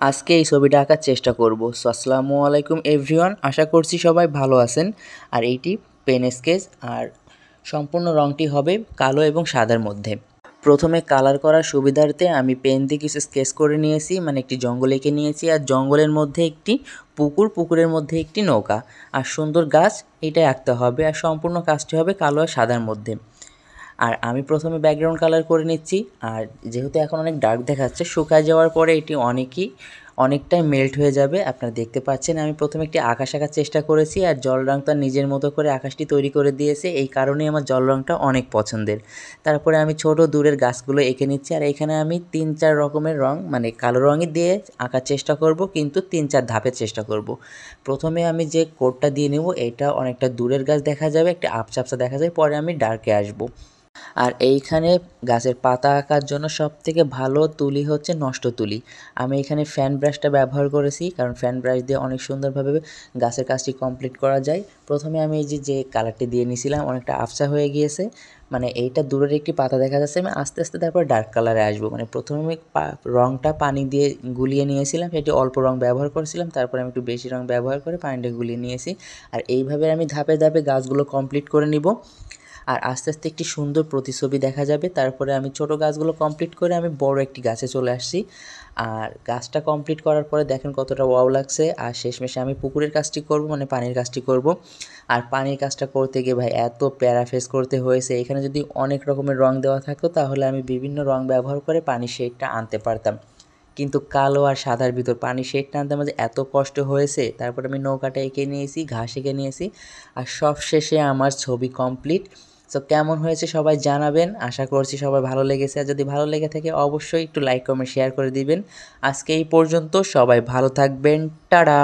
আজকে এই ছবিটা আঁকার চেষ্টা করব। সো আসসালামু আলাইকুম এভরিওয়ান, আশা করছি সবাই ভালো আছেন। আর এইটি পেন স্কেচ, আর সম্পূর্ণ রঙটি হবে কালো এবং সাদার মধ্যে। প্রথমে কালার করার সুবিধার্থে আমি পেন দিয়ে কিছু স্কেচ করে নিয়েছি, মানে একটি জঙ্গল এঁকে নিয়েছি। আর জঙ্গলের মধ্যে একটি পুকুর, পুকুরের মধ্যে একটি নৌকা আর সুন্দর গাছ, এটাই আঁকতে হবে। আর সম্পূর্ণ কাজটি হবে কালো আর সাদার মধ্যে। আর আমি প্রথমে ব্যাকগ্রাউন্ড কালার করে নিচ্ছি। আর যেহেতু এখন অনেক ডার্ক দেখাচ্ছে, শুকায় যাওয়ার পরে এটি অনেকটাই মেল্ট হয়ে যাবে। আপনারা দেখতে পাচ্ছেন আমি প্রথমে একটি আকাশ আঁকার চেষ্টা করেছি, আর জল রঙটা নিজের মতো করে আকাশটি তৈরি করে দিয়েছে। এই কারণেই আমার জল রঙটা অনেক পছন্দের। তারপরে আমি ছোট দূরের গাছগুলো এঁকে নিচ্ছি। আর এখানে আমি 3-4 রকমের রং, মানে কালো রঙই দিয়ে আঁকার চেষ্টা করব, কিন্তু 3-4 ধাপের চেষ্টা করব। প্রথমে আমি যে কোডটা দিয়ে নেব, এটা অনেকটা দূরের গাছ দেখা যাবে, একটা আপসা দেখা যায়, পরে আমি ডার্কে আসব। আর এইখানে গাছের পাতা আঁকার জন্য সবথেকে ভালো তুলি হচ্ছে নষ্ট তুলি। আমি এখানে ফ্যান ব্রাশটা ব্যবহার করেছি, কারণ ফ্যান ব্রাশ দিয়ে অনেক সুন্দরভাবে গাছের কাজটি কমপ্লিট করা যায়। প্রথমে আমি এই যে কালারটি দিয়ে নিয়েছিলাম, অনেকটা আফসা হয়ে গিয়েছে, মানে এইটা দূরের একটি পাতা দেখা যাচ্ছে। আমি আস্তে আস্তে তারপর ডার্ক কালারে আসবো। মানে প্রথমে আমি রঙটা পানি দিয়ে গুলিয়ে নিয়েছিলাম, সেটি অল্প রং ব্যবহার করেছিলাম, তারপরে আমি একটু বেশি রং ব্যবহার করে পানিটা গুলিয়ে নিয়েছি। আর এইভাবে আমি ধাপে ধাপে গাছগুলো কমপ্লিট করে নিব। আর আস্তে আস্তে একটি সুন্দর প্রতিছবি দেখা যাবে। তারপরে আমি ছোট গাছগুলো কমপ্লিট করে আমি বড় একটি গাছে চলে আসছি। আর গাছটা কমপ্লিট করার পরে দেখেন কতটা ওয়াও লাগছে। আর শেষমেশে আমি পুকুরের কাজটি করব, মানে পানির কাজটি করব। আর পানির কাজটা করতে গিয়ে ভাই এত প্যারা ফেস করতে হয়েছে। এখানে যদি অনেক রকমের রং দেওয়া থাকতো, তাহলে আমি বিভিন্ন রং ব্যবহার করে পানির শেডটা আনতে পারতাম। কিন্তু কালো আর সাদার ভিতর পানির শেডটা আনতে আমাদের এত কষ্ট হয়েছে। তারপর আমি নৌকাটা এঁকে নিয়েছি, ঘাস এঁকে নিয়েছি, আর সব শেষে আমার ছবি কমপ্লিট। সো কেমন হয়েছে সবাই জানাবেন, আশা করছি সবাই ভালো লেগেছে। আর যদি ভালো লেগে থাকে অবশ্যই একটু লাইক কমেন্ট শেয়ার করে দিবেন। আজকে এই পর্যন্ত, সবাই ভালো থাকবেন, টাটা।